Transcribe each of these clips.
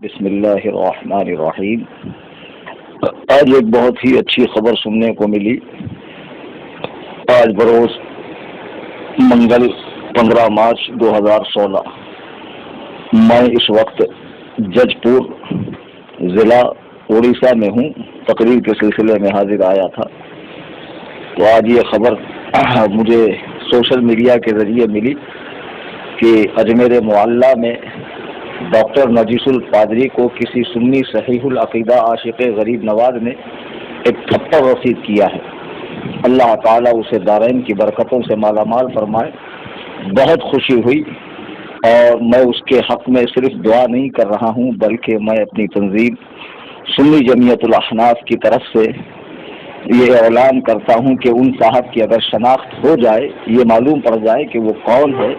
بسم اللہ الرحمن الرحیم۔ آج ایک بہت ہی اچھی خبر سننے کو ملی۔ آج بروز منگل 15 مارچ 2016 میں اس وقت جج پور ضلع اڑیسہ میں ہوں، تقریر کے سلسلے میں حاضر آیا تھا۔ تو آج یہ خبر مجھے سوشل میڈیا کے ذریعے ملی کہ اجمیر معلیٰ میں ڈاکٹر نجیس القادری کو کسی سنی صحیح العقیدہ عاشق غریب نواز نے ایک تھپڑ رسید کیا ہے۔ اللہ تعالیٰ اسے دارین کی برکتوں سے مالا مال فرمائے۔ بہت خوشی ہوئی، اور میں اس کے حق میں صرف دعا نہیں کر رہا ہوں، بلکہ میں اپنی تنظیم سنی جمعیت الاحناف کی طرف سے یہ اعلان کرتا ہوں کہ ان صاحب کی اگر شناخت ہو جائے، یہ معلوم پڑ جائے کہ وہ کون ہے،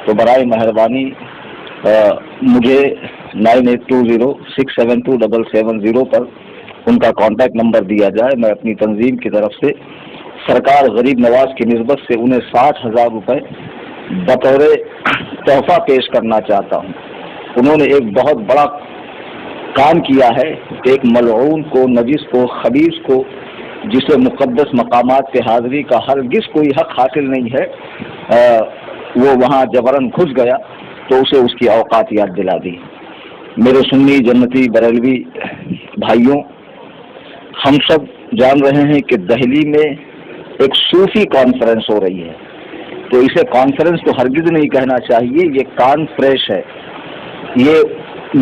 تو برائے مہربانی مجھے 9820672770 پر ان کا کانٹیکٹ نمبر دیا جائے۔ میں اپنی تنظیم کی طرف سے سرکار غریب نواز کی نسبت سے انہیں 60,000 روپے بطور تحفہ پیش کرنا چاہتا ہوں۔ انہوں نے ایک بہت بڑا کام کیا ہے، ایک ملعون کو، نجس کو، خبیث کو، جسے مقدس مقامات کے حاضری کا ہرگز کوئی حق حاصل نہیں ہے، وہ وہاں جبراً گھس گیا تو اسے اس کی اوقات یاد دلا دی۔ میرے سنی جنتی بریلوی بھائیوں، ہم سب جان رہے ہیں کہ دہلی میں ایک صوفی کانفرنس ہو رہی ہے، تو اسے کانفرنس تو ہرگز نہیں کہنا چاہیے، یہ کان فریش ہے۔ یہ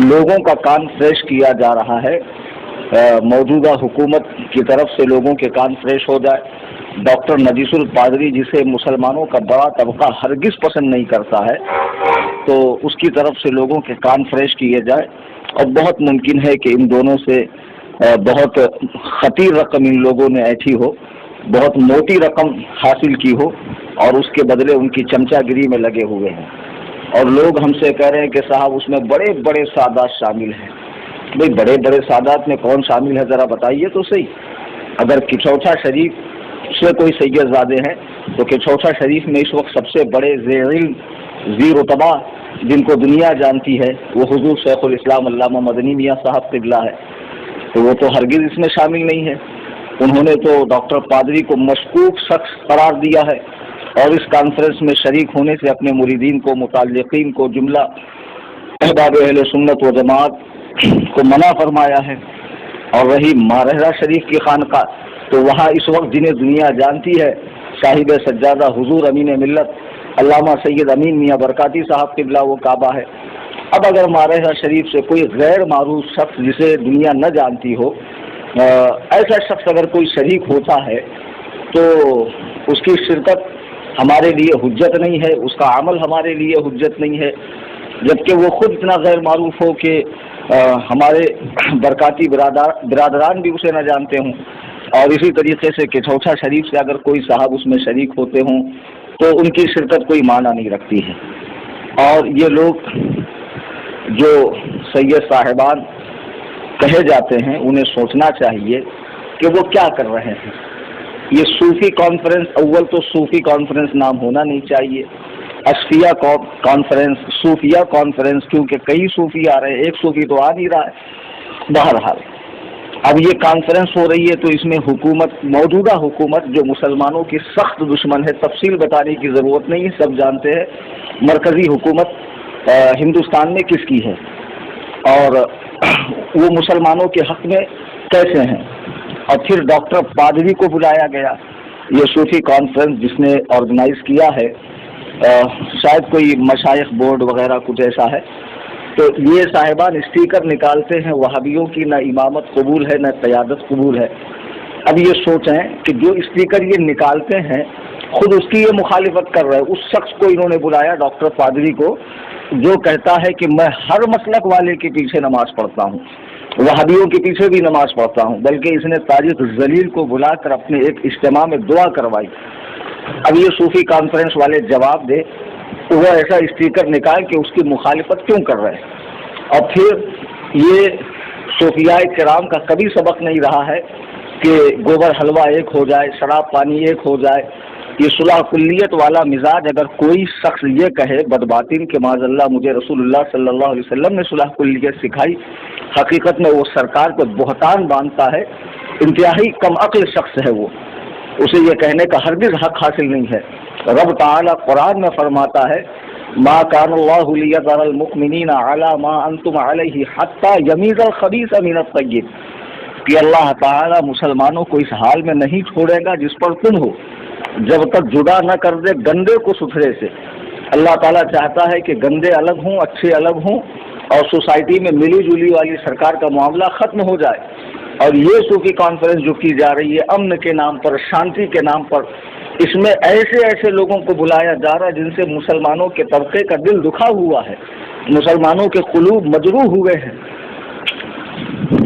لوگوں کا کان فریش کیا جا رہا ہے۔ موجودہ حکومت کی طرف سے لوگوں کے کان فریش ہو جائے۔ ڈاکٹر نجیس القادری، جسے مسلمانوں کا بڑا طبقہ ہرگز پسند نہیں کرتا ہے، تو اس کی طرف سے لوگوں کے کان فریش کیے جائے، اور بہت ممکن ہے کہ ان دونوں سے بہت خطیر رقم ان لوگوں نے ایٹھی ہو، بہت موٹی رقم حاصل کی ہو، اور اس کے بدلے ان کی چمچا گیری میں لگے ہوئے ہیں۔ اور لوگ ہم سے کہہ رہے ہیں کہ صاحب اس میں بڑے بڑے سادات شامل ہیں۔ بھئی بڑے بڑے سادات میں کون شامل ہے ذرا بتائیے تو صحیح۔ اگر کچوچا شریف سے کوئی سید زادے ہیں تو کچوچا شریف میں اس وقت سب سے بڑے ذی علم، ذی رتبہ، جن کو دنیا جانتی ہے، وہ حضور شیخ الاسلام علامہ مدنی میاں صاحب قبلہ ہے، تو وہ تو ہرگز اس میں شامل نہیں ہے۔ انہوں نے تو ڈاکٹر قادری کو مشکوک شخص قرار دیا ہے، اور اس کانفرنس میں شریک ہونے سے اپنے مریدین کو، متعلقین کو، جملہ احباب اہل سنت و جماعت کو منع فرمایا ہے۔ اور رہی مارہرہ شریف کی خانقاہ، تو وہاں اس وقت جنہیں دنیا جانتی ہے، صاحب سجادہ حضور امین ملت علامہ سید امین میاں برکاتی صاحب قبلہ وہ کعبہ ہے۔ اب اگر مارہرہ شریف سے کوئی غیر معروف شخص جسے دنیا نہ جانتی ہو، ایسا شخص اگر کوئی شریک ہوتا ہے، تو اس کی شرکت ہمارے لیے حجت نہیں ہے، اس کا عمل ہمارے لیے حجت نہیں ہے، جبکہ وہ خود اتنا غیر معروف ہو کہ ہمارے برکاتی برادران بھی اسے نہ جانتے ہوں۔ اور اسی طریقے سے کچوچا شریف سے اگر کوئی صاحب اس میں شریک ہوتے ہوں تو ان کی شرکت کوئی معنی نہیں رکھتی ہے۔ اور یہ لوگ جو سید صاحبان کہے جاتے ہیں، انہیں سوچنا چاہیے کہ وہ کیا کر رہے ہیں۔ یہ صوفی کانفرنس، اول تو صوفی کانفرنس نام ہونا نہیں چاہیے، اشفیہ کانفرنس، صوفیہ کانفرنس، کیونکہ کئی صوفی آ رہے ہیں، ایک صوفی تو آ نہیں رہا ہے۔ بہرحال اب یہ کانفرنس ہو رہی ہے، تو اس میں حکومت، موجودہ حکومت جو مسلمانوں کی سخت دشمن ہے، تفصیل بتانے کی ضرورت نہیں ہے، سب جانتے ہیں مرکزی حکومت ہندوستان میں کس کی ہے، اور وہ مسلمانوں کے حق میں کیسے ہیں۔ اور پھر ڈاکٹر پادری کو بلایا گیا، یہ صوفی کانفرنس جس نے آرگنائز کیا ہے، شاید کوئی مشائخ بورڈ وغیرہ کچھ ایسا ہے، تو یہ صاحبان اسٹیکر نکالتے ہیں وہابیوں کی، نہ امامت قبول ہے نہ قیادت قبول ہے۔ اب یہ سوچیں کہ جو اسٹیکر یہ نکالتے ہیں، خود اس کی یہ مخالفت کر رہے ہیں۔ اس شخص کو انہوں نے بلایا، ڈاکٹر پادری کو، جو کہتا ہے کہ میں ہر مسلک والے کے پیچھے نماز پڑھتا ہوں، وہابیوں کے پیچھے بھی نماز پڑھتا ہوں، بلکہ اس نے طارق ذلیل کو بلا کر اپنے ایک اجتماع میں دعا کروائی۔ اب یہ صوفی کانفرنس والے جواب دے، وہ ایسا اسٹیکر نکال کے اس کی مخالفت کیوں کر رہے ہیں۔ اور پھر یہ صوفیاء کرام کا کبھی سبق نہیں رہا ہے کہ گوبر حلوہ ایک ہو جائے، شراب پانی ایک ہو جائے، یہ صلح کلیت والا مزاج اگر کوئی شخص یہ کہے بدباطن کہ معاذ اللہ مجھے رسول اللہ صلی اللہ علیہ وسلم نے صلح کلیت سکھائی، حقیقت میں وہ سرکار پہ بہتان باندھتا ہے، انتہائی کم عقل شخص ہے وہ، اسے یہ کہنے کا ہرگز حق حاصل نہیں ہے۔ رب تعالی قرآن میں فرماتا ہے ما کان اللہ لیذر المؤمنین علی ما انتم علیہ حتی یمیز الخبیث من الطیب، کہ اللہ تعالی مسلمانوں کو اس حال میں نہیں چھوڑے گا جس پر تم ہو، جب تک جدا نہ کر دے گندے کو ستھرے سے۔ اللہ تعالیٰ چاہتا ہے کہ گندے الگ ہوں، اچھے الگ ہوں، اور سوسائٹی میں ملی جلی والی سرکار کا معاملہ ختم ہو جائے۔ اور یہ صوفی کانفرنس جو کی جا رہی ہے امن کے نام پر، شانتی کے نام پر، اس میں ایسے ایسے لوگوں کو بلایا جا رہا ہے جن سے مسلمانوں کے طبقے کا دل دکھا ہوا ہے، مسلمانوں کے قلوب مجروح ہوئے ہیں،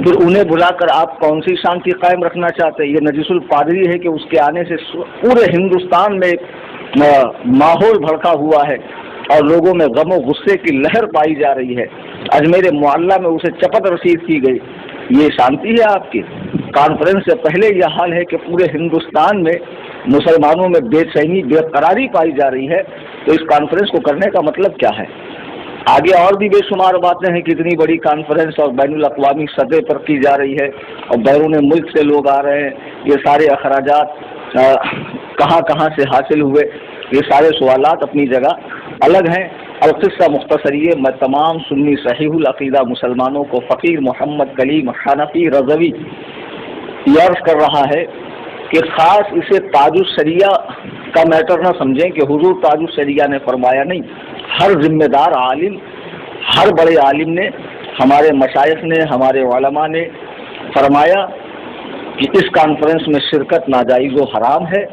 پھر انہیں بلا کر آپ کون سی شانتی قائم رکھنا چاہتے ہیں؟ یہ نجیس الپادری ہے کہ اس کے آنے سے پورے ہندوستان میں ماحول بھڑکا ہوا ہے اور لوگوں میں غم و غصے کی لہر پائی جا رہی ہے۔ اجمیر معلیٰ میں اسے چپت رسید کی گئی، یہ شانتی ہے آپ کی؟ کانفرنس سے پہلے یہ حال ہے کہ پورے ہندوستان میں مسلمانوں میں بے چینی، بے قراری پائی جا رہی ہے، تو اس کانفرنس کو کرنے کا مطلب کیا ہے؟ آگے اور بھی بے شمار باتیں ہیں، کتنی بڑی کانفرنس اور بین الاقوامی سطح پر کی جا رہی ہے اور بیرون ملک سے لوگ آ رہے ہیں، یہ سارے اخراجات کہاں کہاں سے حاصل ہوئے؟ یہ سارے سوالات اپنی جگہ الگ ہیں۔ القصہ مختصریہ میں تمام سنی صحیح العقیدہ مسلمانوں کو فقیر محمد کلیم حنفی رضوی یہ عرض کر رہا ہے کہ خاص اسے تاج الشریعہ کا میٹر نہ سمجھیں کہ حضور تاج الشریعہ نے فرمایا، نہیں، ہر ذمہ دار عالم، ہر بڑے عالم نے، ہمارے مشائخ نے، ہمارے علماء نے فرمایا کہ اس کانفرنس میں شرکت ناجائز و حرام ہے،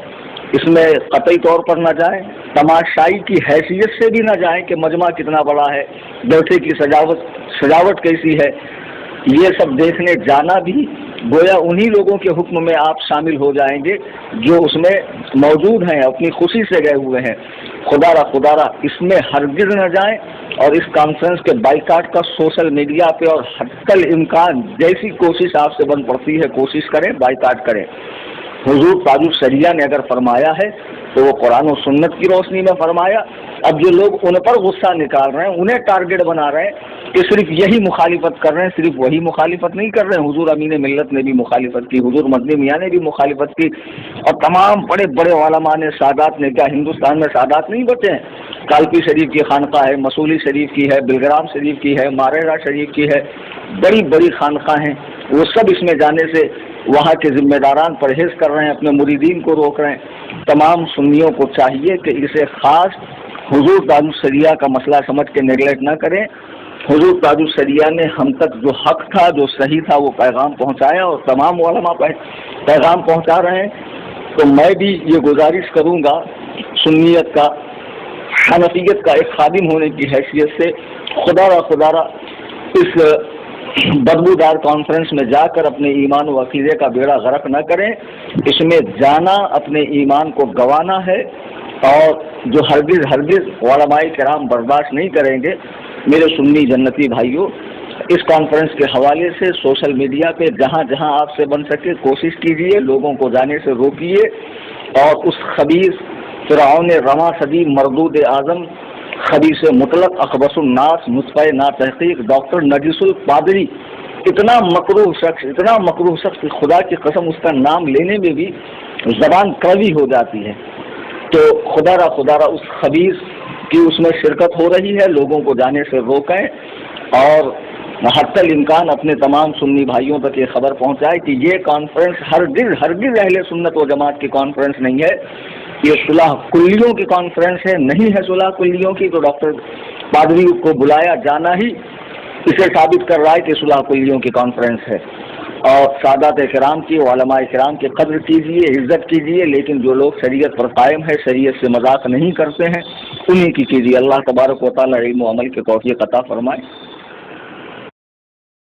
اس میں قطعی طور پر نہ جائیں، تماشائی کی حیثیت سے بھی نہ جائیں کہ مجمع کتنا بڑا ہے، بیٹھے کی سجاوٹ کیسی ہے، یہ سب دیکھنے جانا بھی گویا انہی لوگوں کے حکم میں آپ شامل ہو جائیں گے جو اس میں موجود ہیں، اپنی خوشی سے گئے ہوئے ہیں۔ خدا را اس میں ہرگز نہ جائیں، اور اس کانفرنس کے بائیکاٹ کا سوشل میڈیا پہ اور حتی الامکان جیسی کوشش آپ سے بن پڑتی ہے کوشش کریں، بائیکاٹ کریں۔ حضور تاج الشریعہ نے اگر فرمایا ہے تو وہ قرآن و سنت کی روشنی میں فرمایا۔ اب جو لوگ ان پر غصہ نکال رہے ہیں، انہیں ٹارگٹ بنا رہے ہیں کہ صرف یہی مخالفت کر رہے ہیں، صرف وہی مخالفت نہیں کر رہے ہیں، حضور امین ملت نے بھی مخالفت کی، حضور مدنی میاں نے بھی مخالفت کی، اور تمام بڑے بڑے علماء نے، سادات نے، کیا ہندوستان میں سادات نہیں بچے ہیں؟ کالپی شریف کی خانقاہ ہے، مسولی شریف کی ہے، بلگرام شریف کی ہے، ماریرا شریف کی ہے، بڑی بڑی خانقاہ ہیں، وہ سب اس میں جانے سے وہاں کے ذمہ داران پرہیز کر رہے ہیں، اپنے مریدین کو روک رہے ہیں۔ تمام سنیوں کو چاہیے کہ اسے خاص حضور تاج الشریعہ کا مسئلہ سمجھ کے نیگلیکٹ نہ کریں۔ حضور تاج الشریعہ نے ہم تک جو حق تھا، جو صحیح تھا، وہ پیغام پہنچایا، اور تمام علماء پیغام پہنچا رہے ہیں۔ تو میں بھی یہ گزارش کروں گا سنیت کا، حنفیت کا ایک خادم ہونے کی حیثیت سے، خدا را اس بدبودار کانفرنس میں جا کر اپنے ایمان و عقیدے کا بیڑا غرق نہ کریں۔ اس میں جانا اپنے ایمان کو گنوانا ہے، اور جو ہرگز علماء کرام برداشت نہیں کریں گے۔ میرے سنی جنتی بھائیوں، اس کانفرنس کے حوالے سے سوشل میڈیا پہ جہاں جہاں آپ سے بن سکے کوشش کیجیے، لوگوں کو جانے سے روکیے، اور اس خبیث فرعون رواں صدی مردود اعظم، خبیث مطلق، اخبث الناس، مصفح نا تحقیق ڈاکٹر نجیس الپادری، اتنا مکروہ شخص، خدا کی قسم اس کا نام لینے میں بھی زبان کڑوی ہو جاتی ہے۔ تو خدا را اس خبیث کی اس میں شرکت ہو رہی ہے، لوگوں کو جانے سے روکیں، اور حتی الامکان اپنے تمام سنی بھائیوں تک یہ خبر پہنچائے کہ یہ کانفرنس ہرگز اہل سنت و جماعت کی کانفرنس نہیں ہے، یہ صلح کلیوں کی کانفرنس ہے۔ نہیں ہے صلح کلیوں کی تو ڈاکٹر پادری کو بلایا جانا ہی اسے ثابت کر رہا ہے کہ صلح کلیوں کی کانفرنس ہے۔ اور سادات کرام کی، علماء کرام کی قدر کیجیے، عزت کیجیے، لیکن جو لوگ شریعت پر قائم ہے، شریعت سے مذاق نہیں کرتے ہیں، انہیں کی کیجیے۔ اللہ تبارک و تعالی علم و عمل کے توفیق عطا فرمائے۔